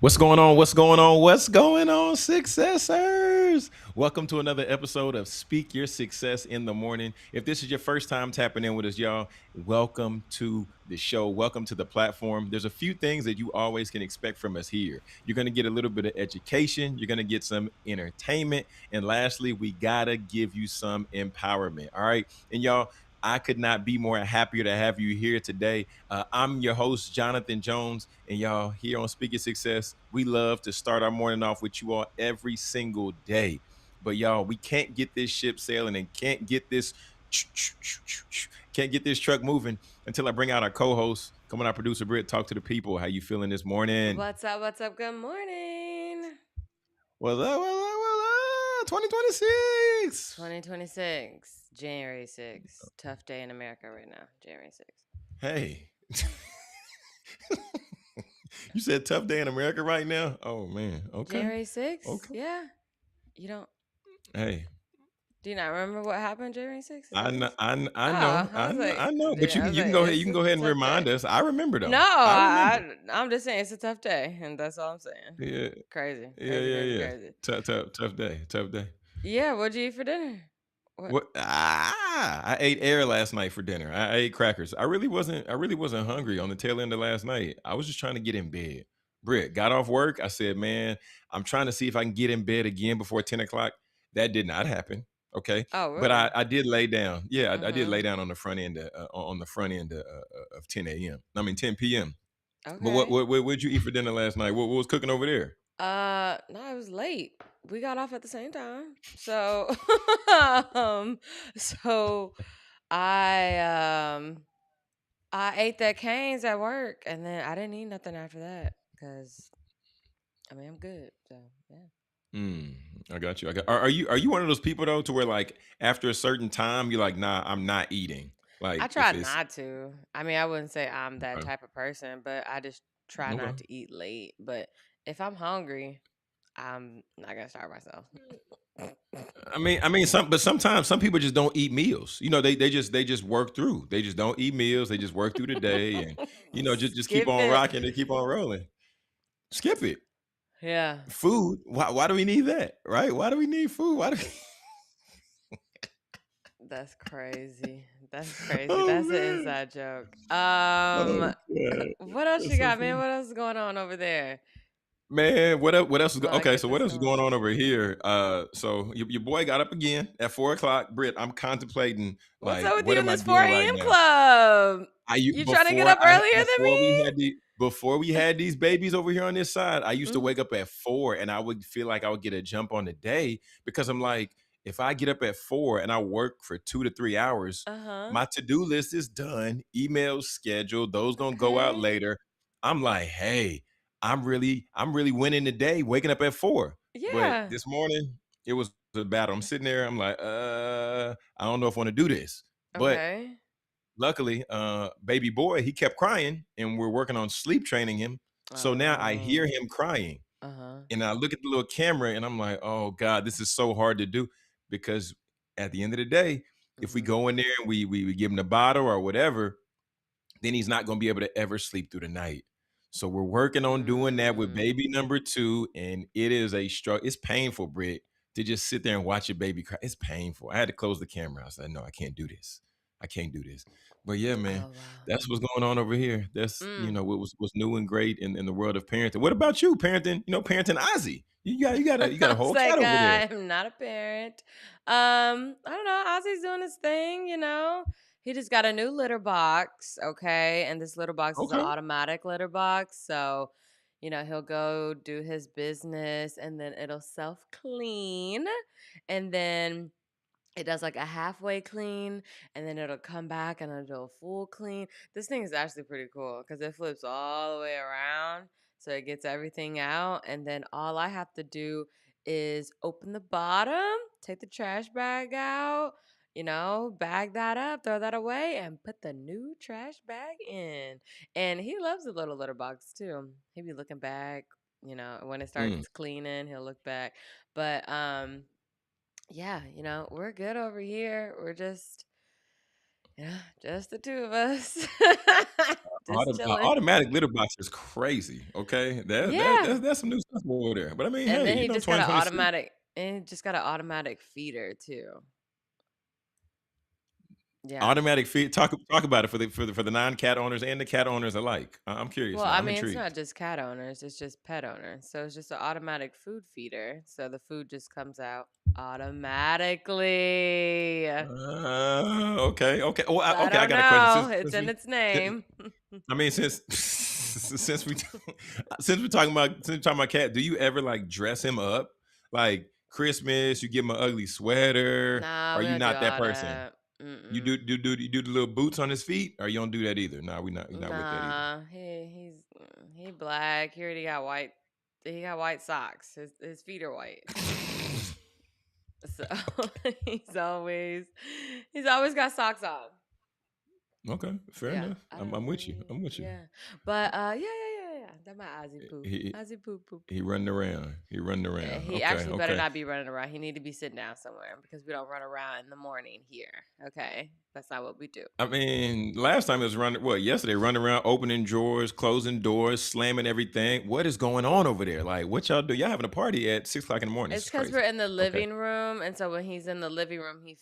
What's going on? What's going on? What's going on, successors? Welcome to another episode of Speak Your Success in the Morning. If this is your first time tapping in with us, y'all, welcome to the show. Welcome to the platform. There's a few things that you always can expect from us here. You're going to get a little bit of education, you're going to get some entertainment, and lastly, we got to give you some empowerment. All right. And y'all, I could not be more happier to have you here today. I'm your host, Jonathan Jones, and y'all here on Speaking Success, we love to start our morning off with you all every single day. But y'all, we can't get this ship sailing and can't get this truck moving until I bring out our co-host. Come on, our producer Britt, talk to the people. How you feeling this morning? What's up? What's up? Good morning. Well, 2026. 2026, January 6th. Tough day in America right now, January 6th. Hey. You said tough day in America right now? Oh man. Okay. January 6th? Okay. Yeah. You don't, Hey. do you not remember what happened January 6th? Is I that what know, you said? I Oh, know, I was like, I know. But yeah, I was you can like, go ahead. it's You can a go ahead and tough remind day. us. I remember No, though. I remember. I'm just saying it's a tough day, and that's all I'm saying. Yeah, Crazy, yeah, crazy, yeah, crazy, yeah. crazy. Tough day. Tough day. Yeah, what'd you eat for dinner? What? What? I ate air last night for dinner. I ate crackers. I really wasn't. I really wasn't hungry on the tail end of last night. I was just trying to get in bed. Britt got off work. I said, "Man, I'm trying to see if I can get in bed again before 10 o'clock." That did not happen. Okay, Oh, but really? I did lay down. Yeah, I did lay Mm-hmm. down on the front end on the front end of 10 a.m. I mean 10 p.m. But Okay. what'd you eat for dinner last night? What was cooking over there? No, it was late. We got off at the same time. So um so I I ate that Cane's at work and then I didn't eat nothing after that cuz I mean, I'm good. So, yeah. Mm, I got you. Are you one of those people though to where like after a certain time you're like, nah, I'm not eating. I Like if try it's not to. I mean, I wouldn't say I'm that okay, type of person, but I just try okay. not to eat late. But if I'm hungry, I'm not going to starve myself. Sometimes some people just don't eat meals. They just work through. They just don't eat meals. They just work through the day, and just keep Skip on it. rocking. They keep on rolling. Skip it. Yeah. Food. Why do we need that? Right? Why do we need food? Why do That's crazy. That's crazy. Oh That's an man. inside joke. Oh god. What else That's you so got, man? funny. What else is going on over there? Man, what else is While I okay? get So what this else is going going. on over here? So your boy got up again at 4 o'clock. Britt, I'm contemplating What's up with what you in am I this 4 doing right a.m. now? club? You trying to get up earlier than me? Before we had these babies over here on this side, I used to Mm-hmm. wake up at 4 and I would feel like I would get a jump on the day because I'm like, if I get up at 4 and I work for 2 to 3 hours, Uh-huh. my to-do list is done, emails scheduled, those gonna go out Okay. later. I'm like, hey, I'm really winning the day waking up at 4. But Yeah. this morning it was a battle. I'm sitting there, I'm like, I don't know if I want to do this. But Okay. luckily, baby boy, he kept crying, and we're working on sleep training him. So now I hear Oh. him crying, Uh-huh. and I look at the little camera, and I'm like, "Oh God, this is so hard to do," because at the end of the day, if we Mm-hmm. go in there and we give him the bottle or whatever, then he's not going to be able to ever sleep through the night. So we're working on doing that with Mm. baby number two, and it is a struggle. It's painful, Britt, to just sit there and watch your baby cry. It's painful. I had to close the camera. I said, "No, I can't do this. I can't do this." But yeah, man, Oh, wow. that's what's going on over here. That's Mm. what was new and great in the world of parenting. What about you, parenting? Parenting Ozzy. You got a I was whole cat like, over there. I'm not a parent. I don't know. Ozzy's doing his thing. He just got a new litter box, okay? And this litter box is an Okay. automatic litter box. So, he'll go do his business and then it'll self clean. And then it does like a halfway clean and then it'll come back and it'll do a full clean. This thing is actually pretty cool because it flips all the way around. So it gets everything out. And then all I have to do is open the bottom, take the trash bag out, bag that up, throw that away, and put the new trash bag in. And he loves the little litter box too. He'll be looking back, when it Mm. starts cleaning, he'll look back. But yeah, we're good over here. We're just Yeah, just the two of us. Just chilling. Automatic litter box is crazy. Okay, Yeah. that's some new stuff over there. But I mean, And hey, then he just got an 2026. automatic and he just got an automatic feeder too. Yeah. Automatic feed. Talk about it for the non-cat owners and the cat owners alike. I'm curious Well, now. I I'm mean, it's not intrigued. just cat owners, it's just pet owners. So it's just an automatic food feeder. So the food just comes out automatically. Okay, okay. Well, So I okay. I don't got a question. know. Since, It's since in we, its since- name. I mean, since we since we're talking about cat, do you ever like dress him up like Christmas? You give him an ugly sweater? Nah, Are we you don't do not that all person? that. You Mm-mm. do the little boots on his feet, or you don't do that either? Nah, we're not with that either. Nah, he black. He already got white. He got white socks. His feet are white. So he's always he's always got socks on. Okay, fair Yeah, enough. I I'm, don't I'm with you. really. I'm with you. Yeah, but yeah. That my Ozzy poo, He Ozzy poo poo he poo. running around. He running around. He Okay, actually better okay. not be running around. He need to be sitting down somewhere because we don't run around in the morning here. Okay, that's not what we do. I mean, last time it was running. What yesterday? Running around, opening drawers, closing doors, slamming everything. What is going on over there? Like, what y'all do? Y'all having a party at 6 o'clock in the morning? This It's is because we're crazy. in the Okay. living room, and so when he's in the living room, we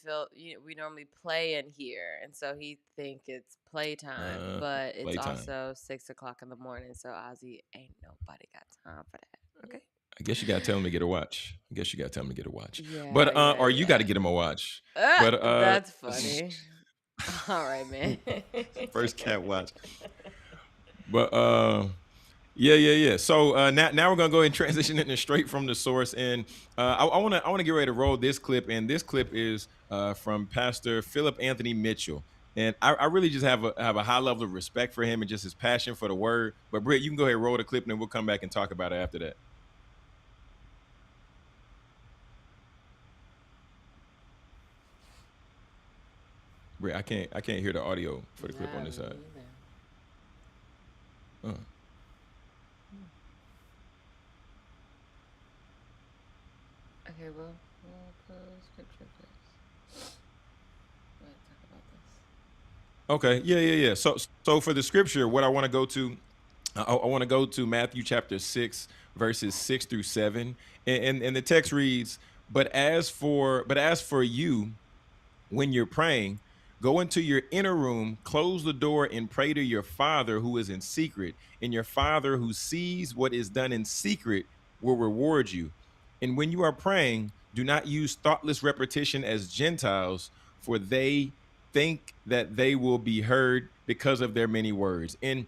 normally play in here, and so he think it's playtime, Uh, but it's Playtime. also 6 o'clock in the morning. So Ozzy ain't nobody got time for that. Okay. I guess you gotta tell him to get a watch. I guess you gotta tell him to get a watch. Yeah, But yeah, or you got to yeah. get him a watch. But That's funny. All right, man. first cat watch. But yeah. So now we're gonna go ahead and transition it straight from the source, and I wanna get ready to roll this clip, and this clip is from Pastor Philip Anthony Mitchell, and I really just have a high level of respect for him and just his passion for the word. But Britt, you can go ahead and roll the clip, and then we'll come back and talk about it after that. Britt, I can't hear the audio for the clip on Nah, this side. me either. Uh, Okay, we'll close scripture first. Wait, talk about okay, yeah. So for the scripture, what I want to go to I want to go to Matthew chapter 6, verses 6 through 7. And the text reads, but as for you, when you're praying, go into your inner room, close the door, and pray to your Father who is in secret. And your Father who sees what is done in secret will reward you. And when you are praying, do not use thoughtless repetition as Gentiles, for they think that they will be heard because of their many words. And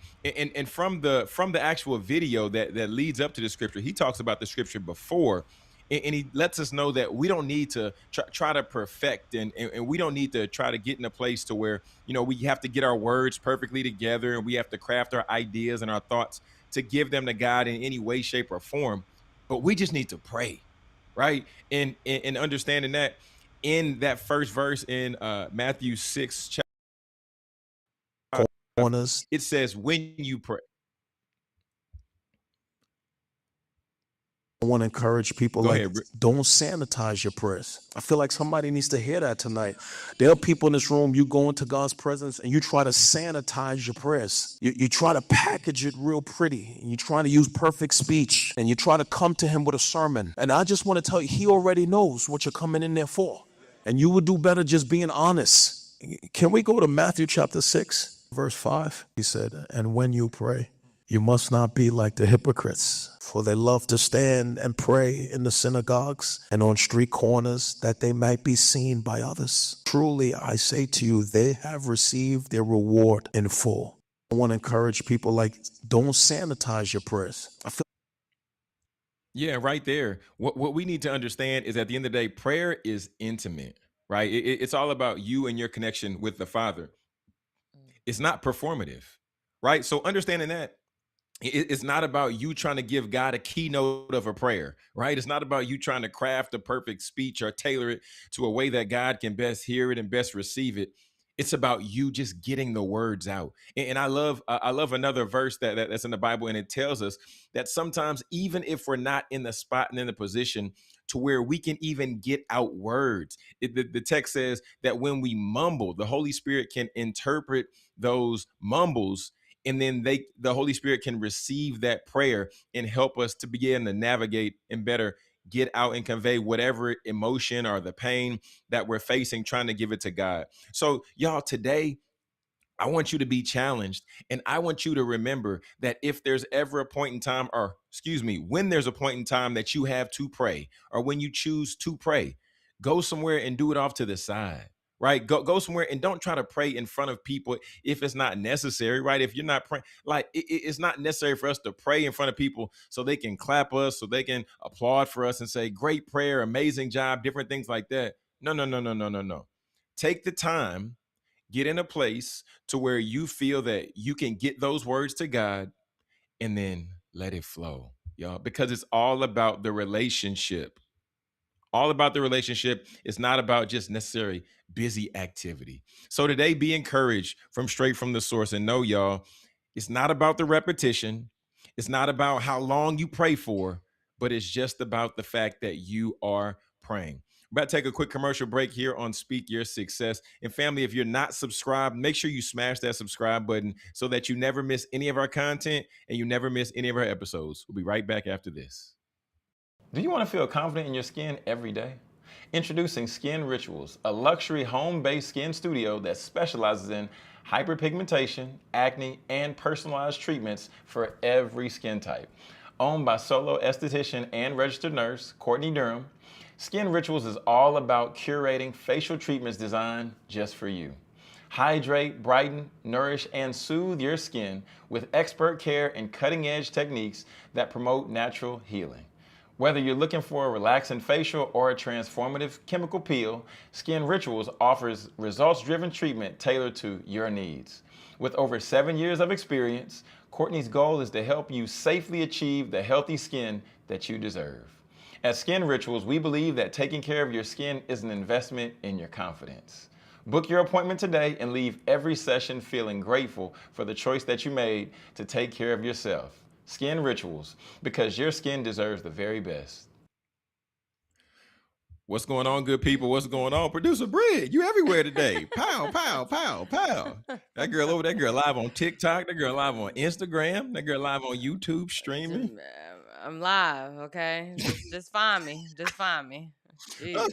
from the actual video that leads up to the scripture, he talks about the scripture before, and he lets us know that we don't need to try to perfect, and we don't need to try to get in a place to where we have to get our words perfectly together, and we have to craft our ideas and our thoughts to give them to God in any way, shape, or form. But we just need to pray, right? And understanding that in that first verse in Matthew 6 chapter 5, Corners. it says when you pray. I want to encourage people Go like, ahead. don't sanitize your prayers. I feel like somebody needs to hear that tonight. There are people in this room, you go into God's presence and you try to sanitize your prayers. You try to package it real pretty. And you try to use perfect speech and you try to come to him with a sermon. And I just want to tell you, he already knows what you're coming in there for. And you would do better just being honest. Can we go to Matthew chapter 6, verse 5? He said, and when you pray, you must not be like the hypocrites, for they love to stand and pray in the synagogues and on street corners that they might be seen by others. Truly, I say to you, they have received their reward in full. I want to encourage people like, don't sanitize your prayers. I feel Yeah, right there. What we need to understand is at the end of the day, prayer is intimate, right? It's all about you and your connection with the Father. Mm. It's not performative, right? So understanding that it's not about you trying to give God a keynote of a prayer, right? It's not about you trying to craft a perfect speech or tailor it to a way that God can best hear it and best receive it. It's about you just getting the words out. And I love another verse that's in the Bible, and it tells us that sometimes even if we're not in the spot and in the position to where we can even get out words, the text says that when we mumble, the Holy Spirit can interpret those mumbles, and then the Holy Spirit can receive that prayer and help us to begin to navigate and better get out and convey whatever emotion or the pain that we're facing, trying to give it to God. So, y'all, today, I want you to be challenged. And I want you to remember that if there's ever a point in time, or excuse me, when there's a point in time that you have to pray, or when you choose to pray, go somewhere and do it off to the side. Right. Go somewhere and don't try to pray in front of people if it's not necessary. Right. If you're not praying, like it's not necessary for us to pray in front of people so they can clap us, so they can applaud for us and say, great prayer, amazing job, different things like that. No, no, no, no, no, no, no. Take the time, get in a place to where you feel that you can get those words to God, and then let it flow, y'all, because it's all about the relationship. All about the relationship. It's not about just necessarily busy activity. So today, be encouraged from straight from the source, and know, y'all, it's not about the repetition. It's not about how long you pray for, but it's just about the fact that you are praying. We're about to take a quick commercial break here on Speak Your Success. And family, if you're not subscribed, make sure you smash that subscribe button so that you never miss any of our content and you never miss any of our episodes. We'll be right back after this. Do you want to feel confident in your skin every day? Introducing Skin Rituals, a luxury home-based skin studio that specializes in hyperpigmentation, acne, and personalized treatments for every skin type. Owned by solo esthetician and registered nurse Courtney Durham, Skin Rituals is all about curating facial treatments designed just for you. Hydrate, brighten, nourish, and soothe your skin with expert care and cutting-edge techniques that promote natural healing. Whether you're looking for a relaxing facial or a transformative chemical peel, Skin Rituals offers results-driven treatment tailored to your needs. With over 7 years of experience, Courtney's goal is to help you safely achieve the healthy skin that you deserve. At Skin Rituals, we believe that taking care of your skin is an investment in your confidence. Book your appointment today and leave every session feeling grateful for the choice that you made to take care of yourself. Skin Rituals, because your skin deserves the very best. What's going on, good people? What's going on? Producer Britt, you everywhere today. Pow, pow, pow, pow. That girl over that girl live on TikTok. That girl live on Instagram. That girl live on YouTube streaming. I'm live, okay? Just find me. Just find me. Jesus.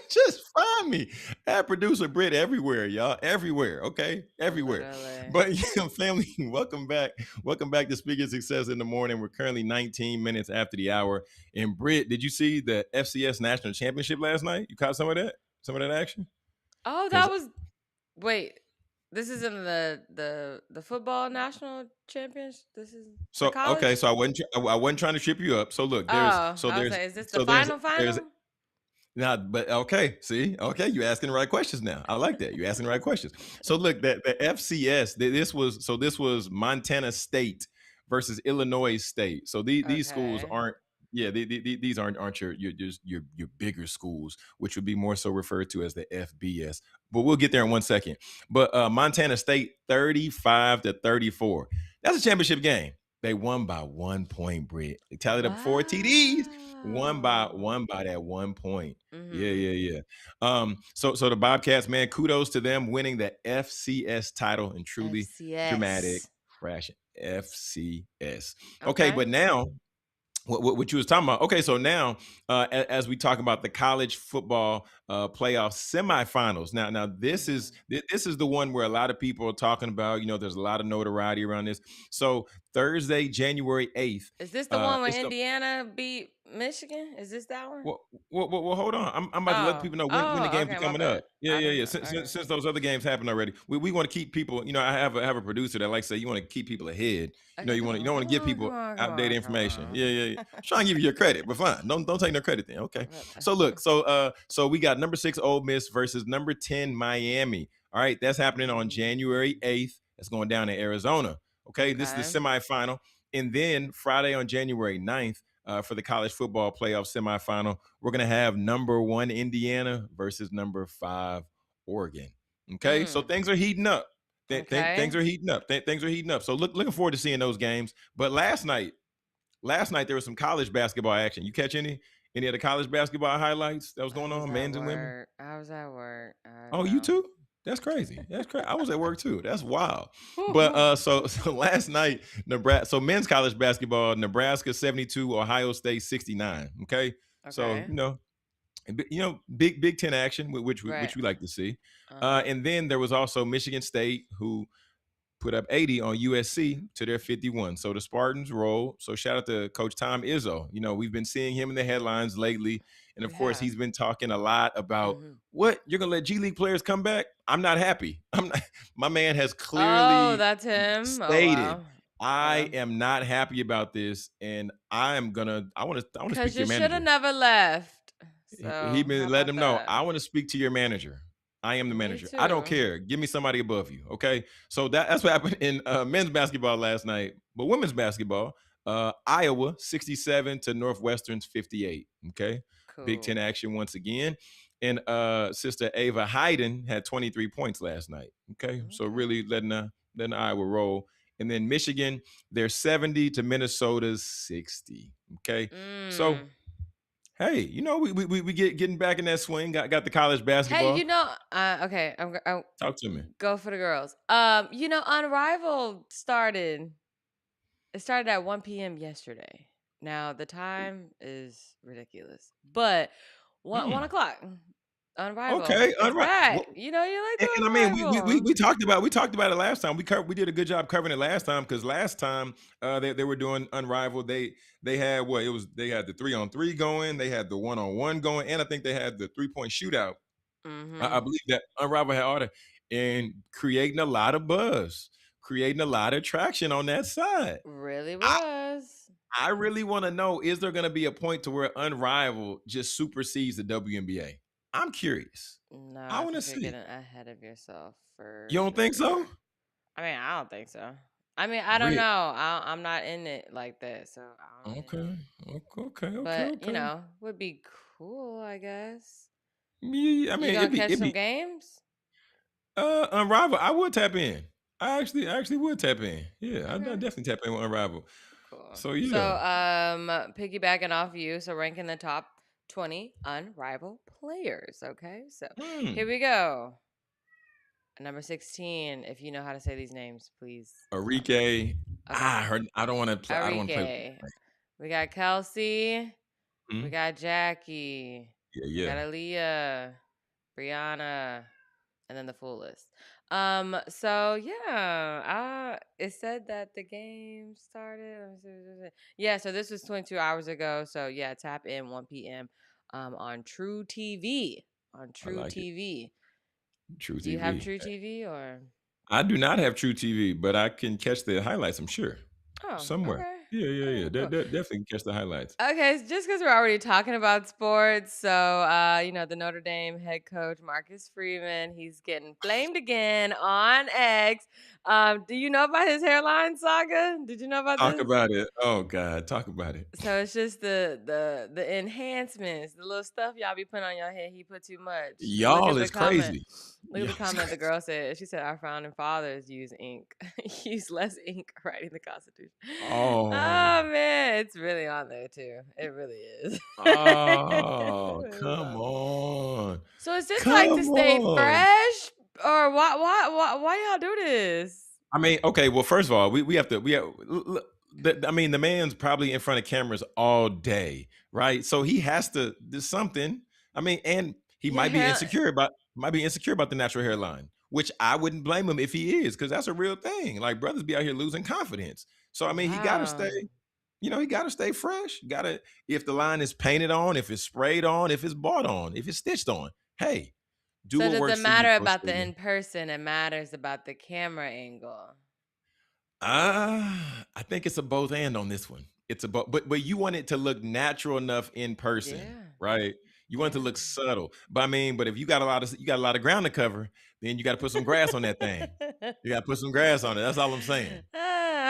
Just find me at Producer Britt everywhere, y'all. Everywhere, okay? Everywhere. Literally. But family, welcome back. Welcome back to Speaking Success in the Morning. We're currently 19 minutes after the hour. And Britt, did you see the FCS National Championship last night? You caught some of that? Some of that action? Oh, that was wait. This is in the football national champions. This is the So college. okay, so I wasn't trying to trip you up. So look, Oh, I was like, is this the final? now, but okay, see, okay, you asking the right questions now. I like that. You asking the right questions. So look, that the FCS, this was Montana State versus Illinois State. So these schools Okay. aren't, yeah, these aren't your bigger schools, which would be more so referred to as the FBS. But we'll get there in 1 second. But Montana State 35-34. That's a championship game. They won by 1 point, Britt. They tallied up 4 TDs. One by that 1 point. Yeah, Mm-hmm. yeah, yeah. So the Bobcats, man, kudos to them winning the FCS title in truly dramatic FCS. fashion. FCS. Okay, Okay. but now what you was talking about. Okay, so now as we talk about the college football playoff semifinals. Now this is the one where a lot of people are talking about. You know, there's a lot of notoriety around this. So Thursday, January 8th. Is this the one when It's the Indiana beat Michigan? Is this that one? well, hold on. I'm about to let people know when the Oh, games are okay, my coming up. bad. Yeah, I yeah, didn't yeah. know. Okay. Since those other games happened already, we want to keep people. You know, I have a producer that likes to say you want to keep people ahead. You know, Okay, you don't want to give people outdated come information. on. Yeah, yeah, yeah. I'm trying to give you your credit, but fine. Don't take no credit then. Okay. So look, so we got number 6 Ole Miss versus number 10 Miami. All right, that's happening on January 8th. That's going down in Arizona. Okay, this is the Okay. semifinal, and then Friday on January 9th. For the college football playoff semifinal, we're going to have number 1 Indiana versus number 5 Oregon. Okay, so Mm. things are heating up. Things Okay. are heating up. Things are heating up. So looking forward to seeing those games. But last night there was some college basketball action. You catch any of the college basketball highlights that was I going was on, at men's and women? work. I was at work. I Oh, you know. too? That's crazy. That's crazy. I was at work too. That's wild. But so last night, Nebraska. So men's college basketball, Nebraska 72, Ohio State 69. Okay, so Okay. Big Ten action, which Right. we like to see. Uh-huh. And then there was also Michigan State, who put up 80 on USC to their 51. So the Spartans roll. So shout out to Coach Tom Izzo. We've been seeing him in the headlines lately. And We of course, have. he's been talking a lot about Mm-hmm. what you're gonna let G League players come back. I'm not happy. I'm not, my man has Oh, clearly that's him. Oh stated, wow. I Okay. am not happy about this, and I want to speak Cause to you your should have manager. never left. He So how been letting about them know, that? I want to speak to your manager. I am the Me manager. I don't too. care. Give me somebody above you. Okay. So that's what happened in men's basketball last night. But women's basketball, Iowa 67 to Northwestern's 58. Okay. Big Ten Cool. action once again. And sister Ava Hayden had 23 points last night. Okay. So Okay. really letting Iowa roll. And then Michigan, they're 70 to Minnesota's 60. Okay. So Mm. hey, we getting back in that swing. Got the college Hey, basketball. okay, I'm Talk to me. go for the girls. Unrivaled started. It started at 1 p.m. yesterday. Now the time is ridiculous, but one Mm, o'clock. Unrivaled. okay, It's back. well, You know you like the and I mean, we Unrivaled. talked about it last time. We did a good job covering it last time, because last time they were doing Unrivaled. They had they had the 3-on-3 going, they had the 1-on-1 going, and I think they had the 3-point shootout. I Mm-hmm. believe that Unrivaled had order and creating a lot of buzz, creating a lot of traction on that side. Really I was. I really want to know, is there going to be a point to where Unrivaled just supersedes the WNBA? I'm curious. No, I I want to think you're see. getting ahead of yourself for You don't think so? sure. I mean, I don't think so. I mean, I don't know. Britt. I'm not in it like that, so I don't really know. Okay. Okay. Okay. But Okay. would be cool, I guess. Yeah, I You mean, gonna catch it'd some be games? Unrivaled. I would tap in. I actually would tap in. Yeah, I'd Okay, definitely tap in with Unrivaled. cool. So So, yeah. piggybacking off you, so ranking the top 20 unrivaled players. Okay, so here Hmm. we go. Number 16. If you know how to say these names, please tell me. Arike. Okay, I don't want to play. I don't want to play. Arike. We got Kelsey. We Hmm? got Jackie. Yeah. We got Yeah. Aaliyah, Brianna, and then the full list. So yeah, it said that the game started. Let me see what it said. Yeah, so this was 22 hours ago. So yeah, tap in 1 p.m. On True TV. On I True like it. TV. True Do you have TV. True TV or? I do not have True TV, but I can catch the highlights, I'm sure. Oh, Somewhere. okay. Yeah, yeah, Okay, yeah. cool. Definitely can catch the highlights. Okay, just because we're already talking about sports, so the Notre Dame head coach Marcus Freeman, he's getting flamed again on X. Do you know about his hairline saga? Did you know about Talk this? about it. Oh God, talk about it. So it's just the enhancements, the little stuff y'all be putting on your head. He put too much. Look Y'all at the is comment. crazy. Look at the Y'all is comment the crazy. girl said. She said our founding fathers use ink, use less ink writing the Constitution. Oh, Oh man, it's really on there too. It really is. oh, It's come on there. on. So is this like to Come stay on. fresh, or why y'all do this? I mean, okay, well, first of all, I mean, the man's probably in front of cameras all day, right? So he has to do something. I mean, and he Your might be hair, insecure about the natural hairline, which I wouldn't blame him if he is, because that's a real thing. Like, brothers be out here losing confidence. So I mean, wow. he gotta stay fresh. Gotta, if the line is painted on, if it's sprayed on, if it's bought on, if it's stitched on, hey, do So what does it works for you, matter Coach about the Freeman. in person? It matters about the camera angle. I think it's a both and on this one. It's a both, but you want it to look natural enough in person, Yeah, right? You want it to yeah. look subtle. But I mean, but if you got a lot of ground to cover, then you got to put some grass on that thing. You got to put some grass on it. That's all I'm saying.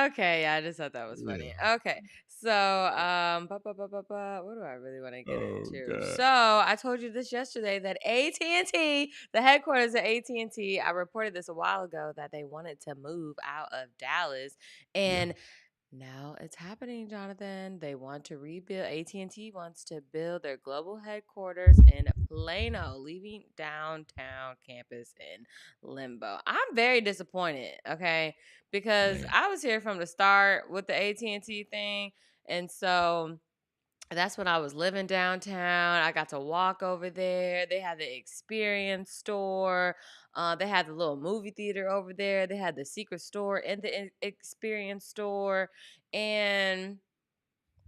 Okay, yeah, I just thought that was Yeah. funny. Okay, So, what do I really want to get Oh into? God. So, I told you this yesterday that AT&T, the headquarters of AT&T, I reported this a while ago that they wanted to move out of Dallas, Yeah. and now it's happening, Jonathan. They want to rebuild. AT&T wants to build their global headquarters in Plano, leaving downtown campus in limbo. I'm very disappointed, okay? Because Man. I was here from the start with the AT&T thing, and so that's when I was living downtown. I got to walk over there. They had the experience store. They had the little movie theater over there. They had the secret store in the experience store. And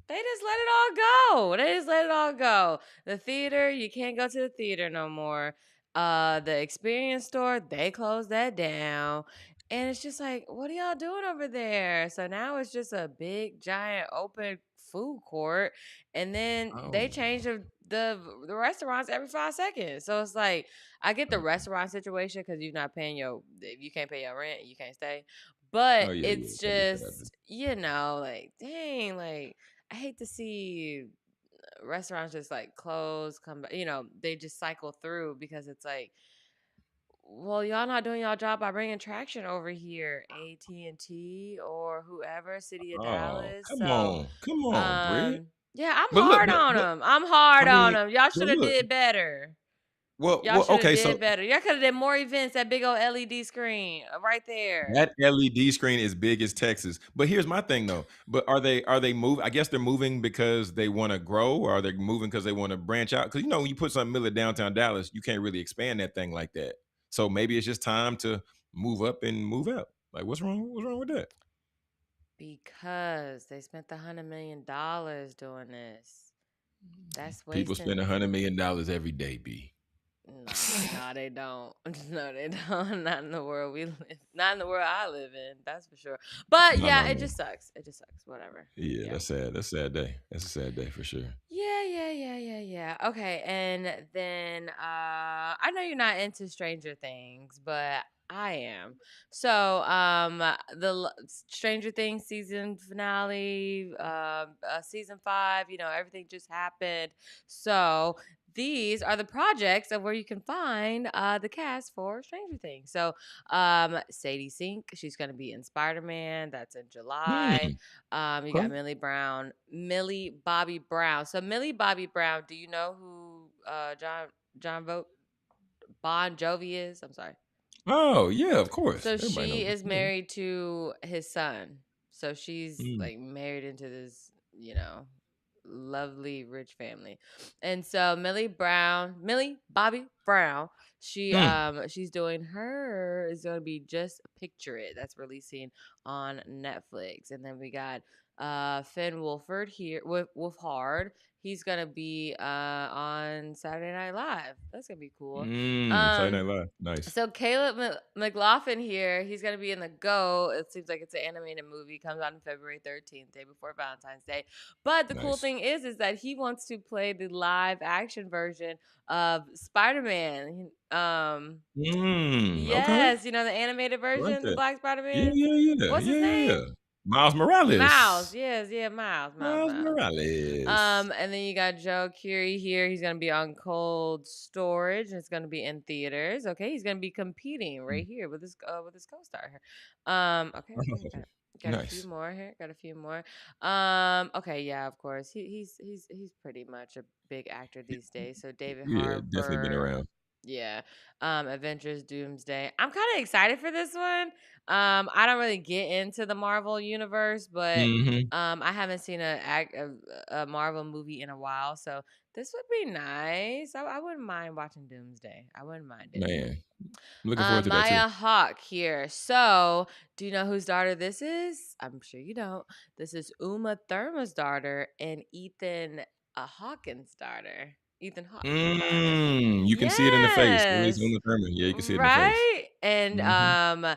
they just let it all go. They just let it all go. The theater, you can't go to the theater no more. The experience store, they closed that down. And it's just like, what are y'all doing over there? So now it's just a big, giant, open food court. And then they Oh. change the restaurants every 5 seconds. So it's like, I get the restaurant situation because you're not paying if you can't pay your rent, you can't stay. But Oh yeah, yeah. it's I get that. just, like, dang, like, I hate to see restaurants just like close, come back. They just cycle through because it's like, well, y'all not doing y'all job by bringing traction over here, AT&T or whoever, City of Oh, Dallas. come So, on. Come on, Britt. yeah, I'm But look, hard on but them. I'm I hard on mean, them. Y'all but should have look. did better. Y'all Well, should have okay, so did better. Y'all could have did more events. That big old LED screen right there. that LED screen is big as Texas. But here's my thing though. But are they moving? I guess they're moving because they want to grow, or are they moving because they want to branch out? Because when you put something middle of downtown Dallas, you can't really expand that thing like that. So maybe it's just time to move up and move out. Like what's wrong? What's wrong with that? Because they spent $100 million doing this. That's People spend wasting. $100 million every day, B. No, they don't. No, they don't. Not in the world we live. Not in the world I live in. That's for sure. But No, yeah, no, it no. just sucks. It just sucks. Whatever. Yeah, Yeah. that's sad. That's a sad day. That's a sad day for sure. Yeah. Okay, and then I know you're not into Stranger Things, but I am. So, Stranger Things season finale, season 5, everything just happened. So, these are the projects of where you can find the cast for Stranger Things. So, Sadie Sink, she's going to be in Spider-Man. That's in July. Hmm. You got Okay. Millie Bobby Brown. So Millie Bobby Brown, do you know who John Bon Jovi is? I'm sorry. Oh yeah, of course. So Everybody knows. she is Yeah. married to his son. So she's Mm. like married into this, lovely rich family. And so Millie Bobby Brown, Mm. she's doing her is going to be Just Picture It. That's releasing on Netflix. And then we got Finn Wolford here with Wolfhard. He's going to be on Saturday Night Live. That's going to be cool. Saturday Um Night Live. Nice. so Caleb McLaughlin here, he's gonna be in the Go. It seems like it's an animated movie. Comes out on February 13th, day before Valentine's Day. But the cool Nice. thing is that he wants to play the live action version of Spider-Man. Okay. Yes, the animated I like version, the that. Black Yeah, Spider-Man. yeah, yeah. What's his Yeah, yeah, name? yeah. Miles Miles. Morales. Yes, yeah, Miles, Miles, Miles Miles. Morales. And then you got Joe Curie here. He's gonna be on Cold Storage, and it's gonna be in theaters. Okay, he's gonna be competing right here with his co-star here. Okay. Got a few Nice. more here. Got a few more. Okay, yeah, of course. He's pretty much a big actor these days. So David Yeah, definitely been Harbour. around. Yeah. Adventures Doomsday. I'm kind of excited for this one. I don't really get into the Marvel universe, but Hmm. I haven't seen a Marvel movie in a while, so this would be nice. I wouldn't mind watching Doomsday. I wouldn't mind it. Man, looking forward to that too. Maya Hawk here. So, do you know whose daughter this is? I'm sure you don't. This is Uma Thurman's daughter and Ethan Hawkins' daughter. Ethan Hawke's daughter. You can see it in the face. At least Yes. Uma Thurman. Yeah, you can see it in the face. Right? And Hmm.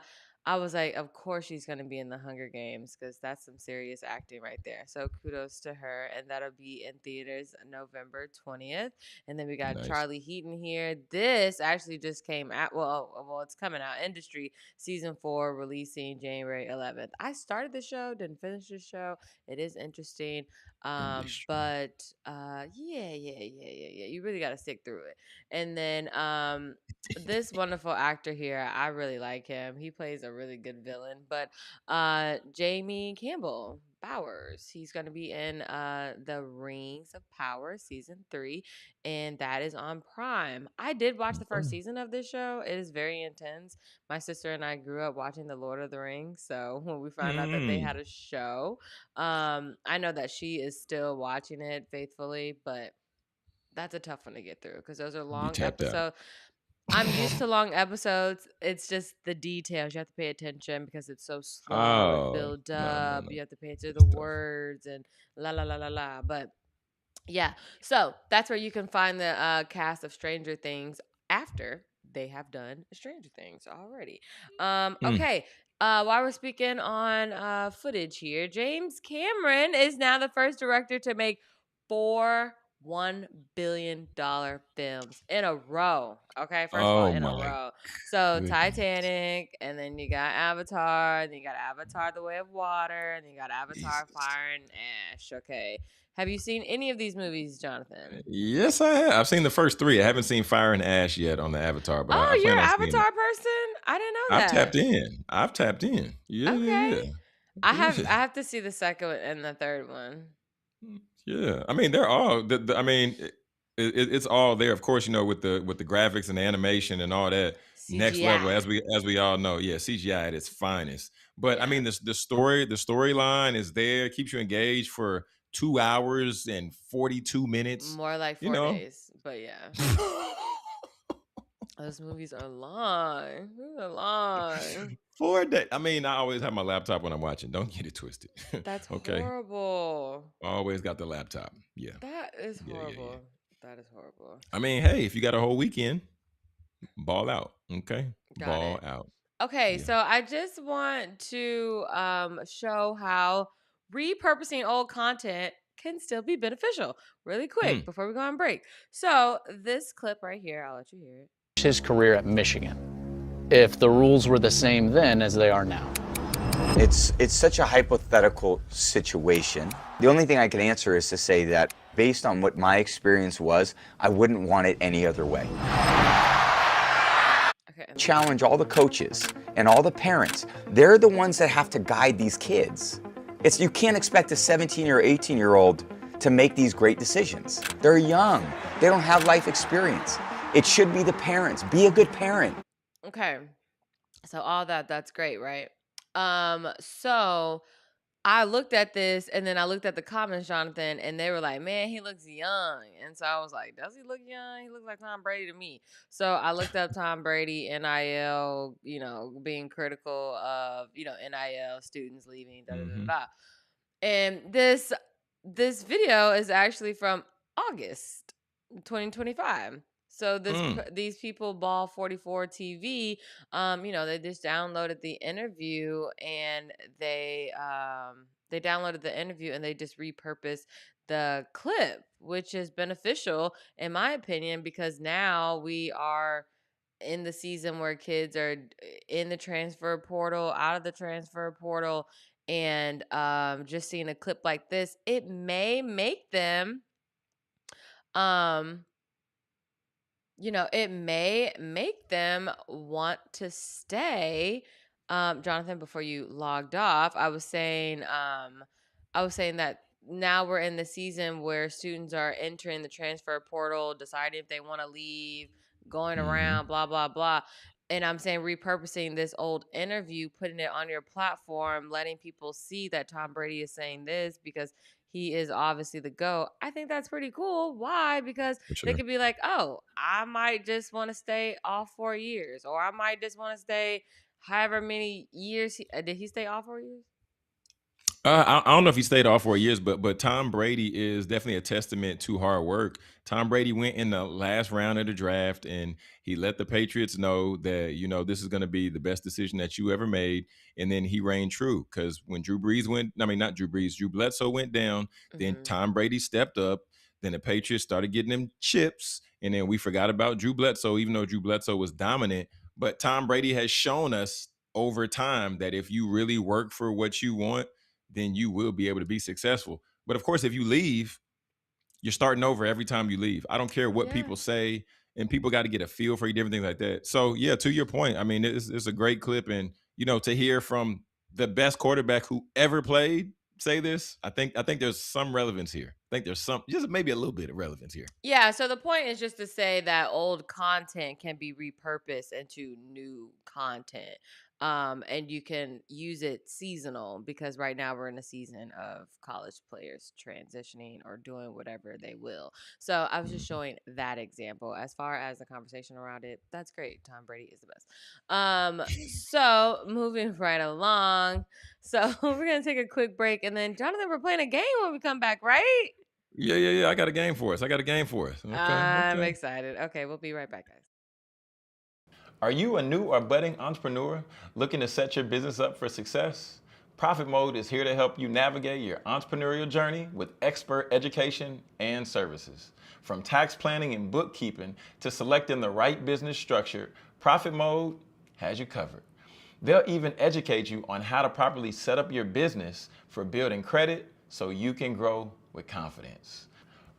I was like, of course she's going to be in the Hunger Games because that's some serious acting right there. So kudos to her. And that'll be in theaters November 20th. And then we got Nice. Charlie Heaton here. This actually just came out. Well, it's coming out. Industry season 4 releasing January 11th. I started the show, didn't finish the show. It is interesting. Industry. But yeah. You really got to stick through it. And then this wonderful actor here, I really like him. He plays a really good villain. But Jamie Campbell Bowers, he's going to be in The Rings of Power season 3, and that is on Prime. I did watch the first Okay. season of this show. It is very intense. My sister and I grew up watching The Lord of the Rings, so when we found out that they had Mm. a show, I know that she is still watching it faithfully, but that's a tough one to get through because those are You long tapped out. episodes. I'm used to long episodes. It's just the details. You have to pay attention because it's so slow and Oh, build no, no, up. no. You have to pay attention to the That's tough. words and la la la la la. But yeah, so that's where you can find the cast of Stranger Things after they have done Stranger Things already. Mm. Okay. While we're speaking on footage here, James Cameron is now the first director to make 4 $1 billion films in a row. Okay, first of all, Oh in a my row. So goodness. Titanic, and then you got Avatar, and you got Avatar: The Way of Water, and you got Avatar: Jesus. Fire and Ash. Okay, have you seen any of these movies, Jonathan? Yes, I have. I've seen the first three. I haven't seen Fire and Ash yet on the Avatar, but I Oh, you're plan on an seeing it. Avatar person? I didn't know I've tapped that. in. I've tapped in. Yeah, Okay. yeah, I yeah. have Yeah. I have to see the second one and the third one. Yeah, I mean they're all. I mean, it's all there. Of course, with the graphics and the animation and all that next level, CGI. as we all know. Yeah, CGI at its finest. But I Yeah. mean, the storyline is there. Keeps you engaged for 2 hours and 42 minutes. More like You 4 know. days, but yeah. Those movies are long. They're long. 4 days. I mean, I always have my laptop when I'm watching. Don't get it twisted. That's Okay, horrible. always got the laptop. Yeah, That is yeah. horrible. That is horrible. I mean, hey, if you got a whole weekend, ball out. Okay, Got ball it. out. Okay, Yeah. so I just want to show how repurposing old content can still be beneficial really quick Mm. before we go on break. So, this clip right here, I'll let you hear it. His career at Michigan if the rules were the same then as they are now? It's such a hypothetical situation. The only thing I can answer is to say that based on what my experience was, I wouldn't want it any other way. Okay. Challenge all the coaches and all the parents. They're the ones that have to guide these kids. You can't expect a 17 or 18-year-old to make these great decisions. They're young. They don't have life experience. It should be the parents. Be a good parent. Okay. So all that's great, right? So I looked at this and then I looked at the comments, Jonathan, and they were like, "Man, he looks young." And so I was like, "Does he look young? He looks like Tom Brady to me." So I looked up Tom Brady NIL, being critical of, NIL students leaving, da da da Hmm. da. And this video is actually from August 2025. So Mm. these people ball 44 TV, they just downloaded the interview and they downloaded the interview and they just repurposed the clip, which is beneficial in my opinion because now we are in the season where kids are in the transfer portal, out of the transfer portal, and just seeing a clip like this, it may make them um it may make them want to stay. Jonathan, before you logged off, I was saying that now we're in the season where students are entering the transfer portal, deciding if they want to leave, going Hmm. around, blah, blah, blah. And I'm saying repurposing this old interview, putting it on your platform, letting people see that Tom Brady is saying this because he is obviously the GOAT. I think that's pretty cool. Why? Because For they sure. could be like, oh, I might just want to stay off 4 years, or I might just want to stay however many years. Did he stay off 4 years? I don't know if he stayed all 4 years, but Tom Brady is definitely a testament to hard work. Tom Brady went in the last round of the draft and he let the Patriots know that, this is going to be the best decision that you ever made. And then he reigned true because when Drew Brees went, I mean, not Drew Brees, Drew Bledsoe went down, then Mm-hmm. Tom Brady stepped up. Then the Patriots started getting them chips. And then we forgot about Drew Bledsoe, even though Drew Bledsoe was dominant. But Tom Brady has shown us over time that if you really work for what you want, then you will be able to be successful. But of course, if you leave, you're starting over every time you leave. I don't care what Yeah. people say, and people got to get a feel for you, different things like that. So yeah, to your point, I mean, it's a great clip, and to hear from the best quarterback who ever played say this, I think there's some relevance here. I think there's just maybe a little bit of relevance here. Yeah, so the point is just to say that old content can be repurposed into new content. And you can use it seasonal because right now we're in a season of college players transitioning or doing whatever they will. So I was just showing that example. As far as the conversation around it, that's great. Tom Brady is the best. So moving right along. So we're gonna take a quick break and then Jonathan, we're playing a game when we come back, right? Yeah. I got a game for us. I'm Okay. excited. Okay, we'll be right back, guys. Are you a new or budding entrepreneur looking to set your business up for success? Profit Mode is here to help you navigate your entrepreneurial journey with expert education and services. From tax planning and bookkeeping to selecting the right business structure, Profit Mode has you covered. They'll even educate you on how to properly set up your business for building credit so you can grow with confidence.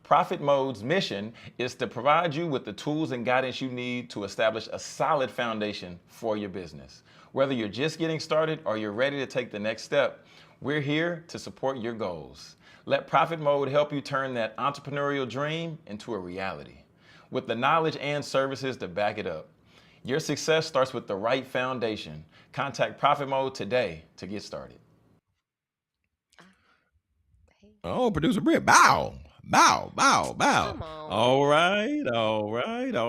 Profit Mode's mission is to provide you with the tools and guidance you need to establish a solid foundation for your business. Whether you're just getting started or you're ready to take the next step, we're here to support your goals. Let Profit Mode help you turn that entrepreneurial dream into a reality with the knowledge and services to back it up. Your success starts with the right foundation. Contact Profit Mode today to get started. Hey. Oh, producer Britt, bow. Come on. All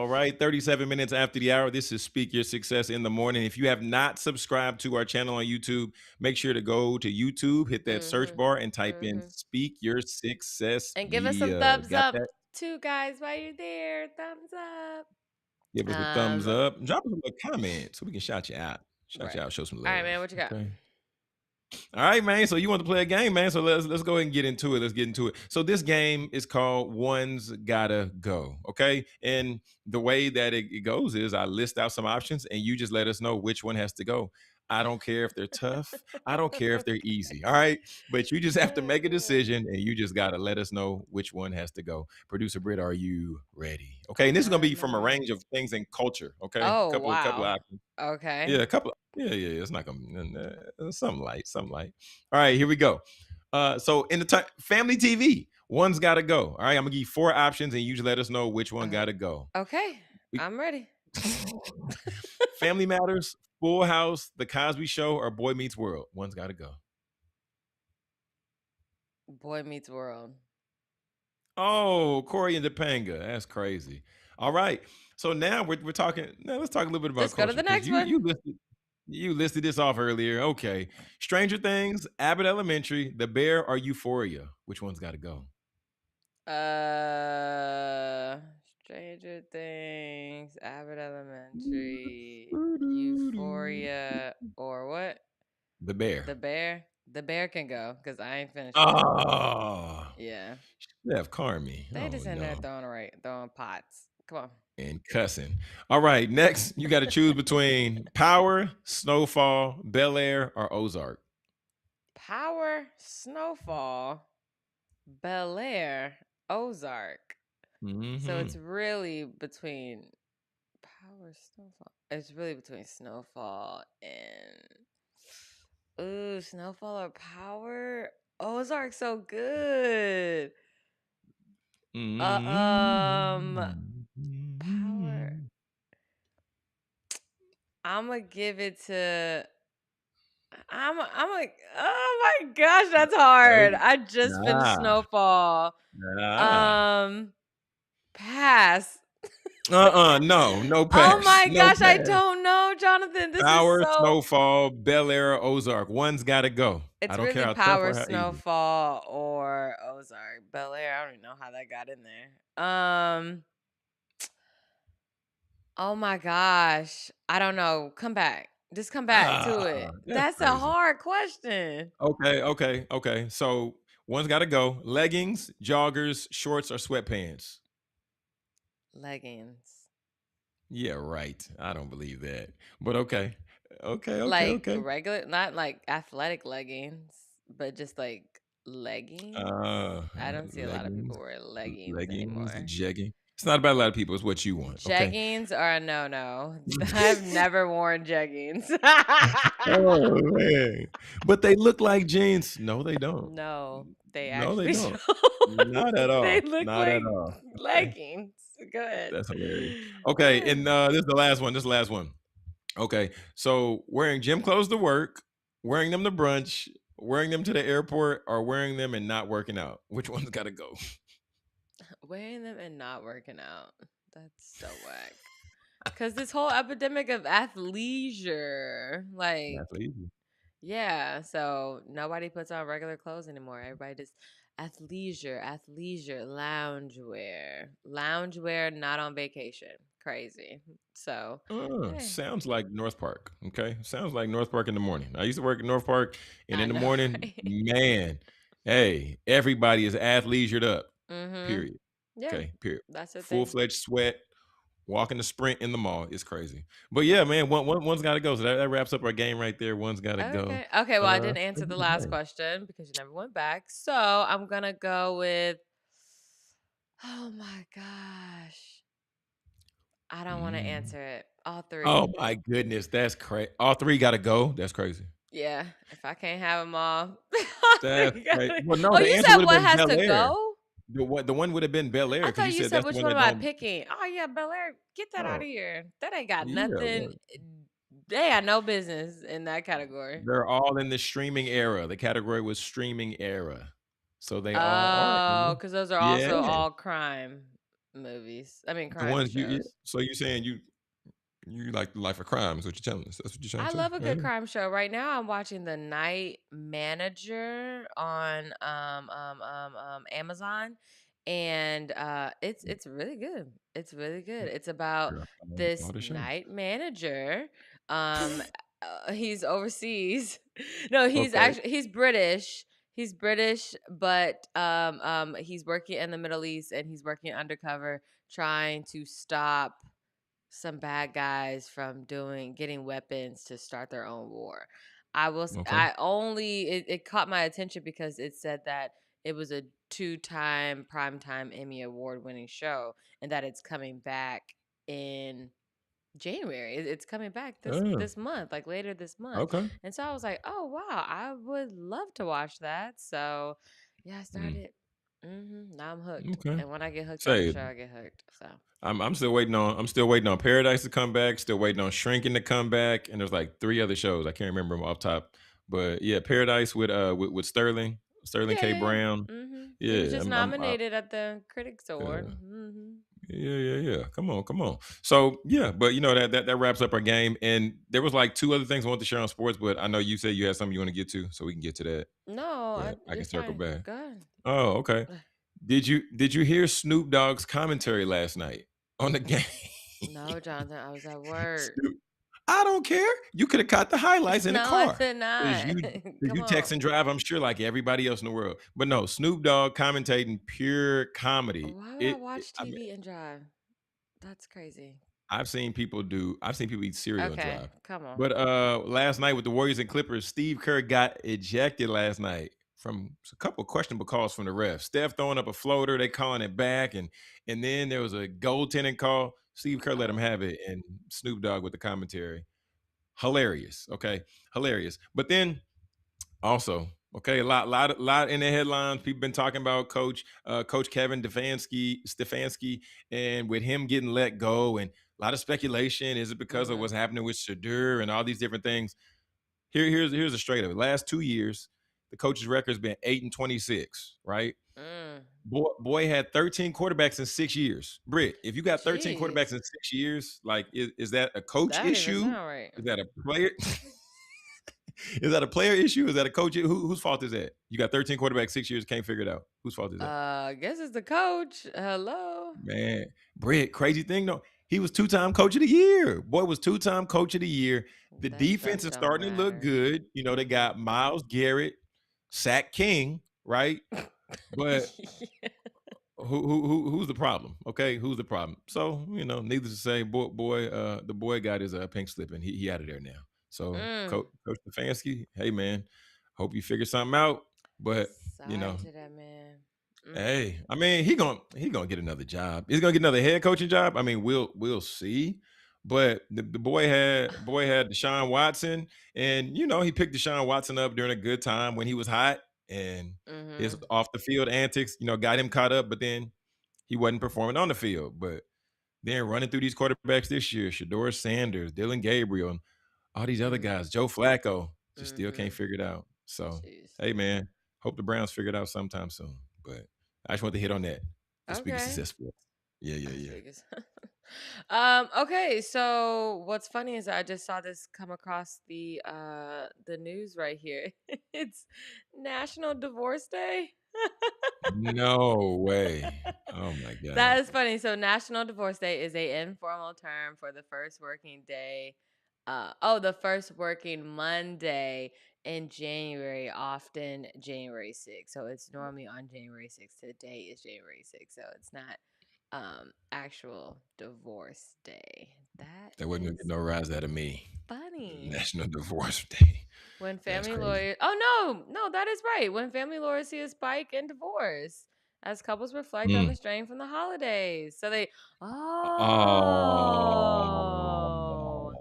right. 37 minutes after the hour. This is Speak Your Success in the Morning. If you have not subscribed to our channel on YouTube, make sure to go to YouTube, hit that search bar, and type in Speak Your Success And give us some Media. thumbs Got up that? too, guys, while you're there. Thumbs up. Give us a thumbs up. Drop us a comment so we can shout you out. Show some love. All right, man, what you got? Okay. All right, man. So you want to play a game, man. So let's go ahead and get into it. So this game is called One's Gotta Go. Okay. And the way that it goes is I list out some options and you just let us know which one has to go. I don't care if they're tough. I don't care if they're easy. All right. But you just have to make a decision and you just gotta let us know which one has to go. Producer Britt, are you ready? Okay. And this is gonna be from a range of things in culture. Okay. Oh, Couple of wow. options. Okay. Yeah, a couple. Yeah. It's not gonna something light. All right, here we go. So in the family TV, one's got to go. All right, I'm gonna give you 4 options, and you just let us know which one got to go. Okay, I'm ready. Family Matters, Full House, The Cosby Show, or Boy Meets World. One's got to go. Boy Meets World. Oh, Corey and Topanga. That's crazy. All right. So now we're talking. Now let's talk a little bit about Let's go to culture, the next one. You listed this off earlier. Okay. Stranger Things, Abbott Elementary, The Bear, or Euphoria. Which one's got to go? Stranger Things, Abbott Elementary, Euphoria, or what? The Bear. The Bear. The Bear can go because I ain't finished. Oh. Yeah. Chef Carmi. They just in there throwing pots. Come on. And cussing. All right, next you got to choose between Power, Snowfall, Bel Air, or Ozark. Power, Snowfall, Bel Air, Ozark. So it's really between Power, Snowfall. It's really between Snowfall and Snowfall or Power. Ozark's so good. Power. I'm gonna give it to. I'm like, oh my gosh, that's hard. I just finished Snowfall. Pass. No pass. Oh my gosh, pass. I don't know, Jonathan. Jonathan, this is Power, so. Snowfall, Bel Air, Ozark. One's got to go. I It's don't care really how tough Power, or how easy. Snowfall, or Ozark. Bel Air, I don't even know how that got in there. Oh my gosh. I don't know. Come back. Just come back to it. That's That's a crazy. hard question. Okay. So one's got to go. Leggings, joggers, shorts, or sweatpants. Leggings. Yeah, right. I don't believe that. But Like okay. regular, not like athletic leggings, but just like leggings. I don't see a lot of people Leggings, wear leggings leggings, anymore. jegging. It's not about a lot of people. It's what you want. Okay. Jeggings are a no-no. I've never worn jeggings. Oh man. But they look like jeans. No, they don't. No, they No, they actually don't. don't. Not at They all. look Not at like all. Okay. leggings. Go ahead. That's hilarious. Okay, and this is the last one. This is the last one. Okay. So wearing gym clothes to work, wearing them to brunch, wearing them to the airport, or wearing them and not working out. Which one's gotta go? Wearing them and not working out. That's so whack. Because this whole epidemic of athleisure, like, That's easy. yeah, so nobody puts on regular clothes anymore. Everybody just athleisure, loungewear, not on vacation. Crazy. So, hey, Sounds like North Park. Okay. Sounds like North Park in the morning. I used to work at North Park, and I in the know, morning, right? man, hey, everybody is athleisured up. Mm-hmm. Period. Yeah, Okay. Period. that's the Full thing. fledged sweat, walking the sprint in the mall is crazy. But yeah, man, one's got to go. So that wraps up our game right there. One's got to go. Okay. Okay. Well, I didn't Have answer a the good last day. question because you never went back. So I'm gonna go with. Oh my gosh. I don't want to Mm. answer it. All three. Oh my goodness, that's crazy. All three got to go. That's crazy. Yeah. If I can't have them all, all That's three crazy. gotta. Well, no, Oh, the you answer said would have what been has Bel to Air. go? The one would have been Bel Air I because you thought you said said that's the which one one that am I don't. picking? Oh yeah, Bel Air. Get that out Oh, of here. That ain't got yeah. nothing. Well, They got no business in that category. they're all in the streaming era. The category was streaming era, so they all are in Oh, the. because those are Yeah, also all crime movies. I mean, the crime ones you. Yeah. shows. So you saying you like the life of crime is what you're telling us. That's what you're I trying to love a good say. crime show. Right now, I'm watching The Night Manager on Amazon, and it's really good. It's really good. It's about Girl, I this saw the show. night manager. Um, he's overseas. No, he's Okay. actually he's British. He's British, but he's working in the Middle East and he's working undercover, trying to stop some bad guys from getting weapons to start their own war. Okay. I only it caught my attention because it said that it was a two-time primetime Emmy award winning show and that it's coming back in January. It's coming back Oh, this month, like later this month. okay. And so I was like, "Oh wow, I would love to watch that." So, yeah, I Mm, started. Now I'm hooked. okay. And when I get hooked on a Say show, I get hooked. So, I'm still waiting on Paradise to come back, still waiting on Shrinking to come back, and there's like three other shows. I can't remember them off top. But yeah, Paradise with Sterling yeah, K. yeah, Brown. yeah. He was Yeah, just nominated at the Critics yeah. Award. Yeah. Come on. So yeah, but you know that wraps up our game. And there was like two other things I want to share on sports, but I know you said you had something you want to get to, so we can get to that. No, But I you're can circle fine. back. Go ahead. Oh, okay. Did you hear Snoop Dogg's commentary last night on the game? No, Jonathan, I was at work. Snoop, I don't care. You could have caught the highlights in the No, I car. did Cause not. you cause Come you text on. and drive, I'm sure, like everybody else in the world. But no, Snoop Dogg commentating pure comedy. Why would I watch TV and drive? That's crazy. I've seen people eat cereal and Okay, drive. come on. But last night with the Warriors and Clippers, Steve Kerr got ejected last night from a couple questionable calls from the refs. Steph throwing up a floater, they calling it back, and then there was a goaltending call. Steve Kerr let him Oh. have it, and Snoop Dogg with the commentary. Hilarious. Okay. Hilarious. But then also, okay, a lot in the headlines. People been talking about Coach Kevin Stefanski, and with him getting let go, and a lot of speculation. Is it because of Mm-hmm. what's happening with Shadur and all these different things? Here's a straight of it. Last 2 years, the coach's record's been 8-26, right? Mm. Boy had 13 quarterbacks in 6 years. Britt, if you got 13 quarterbacks Jeez. in 6 years, like is that a coach That don't even issue? sound right. Is that a player? Is that a player issue? Is that a coach? Whose fault is that? You got 13 quarterbacks, 6 years, can't figure it out. Whose fault is that? I guess it's the coach. Hello. Man, Britt, crazy thing though. He was two-time coach of the year. Boy was two-time coach of the year. The That defense stuff is don't starting to look matter. good. You know, they got Myles Garrett, Sack King, right? But who's the problem? Okay, who's the problem? So needless to say, the boy got his pink slip and he out of there now. So Mm. Coach Stefanski, hey man, hope you figure something out. But Sorry to that man. hey, I mean he gonna get another job. He's gonna get another head coaching job. I mean we'll see. But the boy had Deshaun Watson, and he picked Deshaun Watson up during a good time when he was hot, and his Mm-hmm. off the field antics, got him caught up. But then he wasn't performing on the field. But then running through these quarterbacks this year, Shador Sanders, Dylan Gabriel, and all these other Mm. guys, Joe Flacco, just still Mm-hmm. can't figure it out. So, Jeez. hey man, hope the Browns figure it out sometime soon. But I just want to hit on that. The Speak of Okay. Success Sports. Yeah. Vegas. Okay, so what's funny is I just saw this come across the news right here. It's National Divorce Day. No way. Oh my That God. is funny. So National Divorce Day is a informal term for the first working day. The first working Monday in January, often January 6th. So it's normally on January 6th. Today is January 6th. So it's not actual divorce day. That That wasn't gonna get is no rise out of me. funny. National Divorce Day. When That's family crazy. lawyers, no, that is right. When family lawyers see a spike in divorce, as couples reflect on the Mm. strain from the holidays, so they, Oh. oh,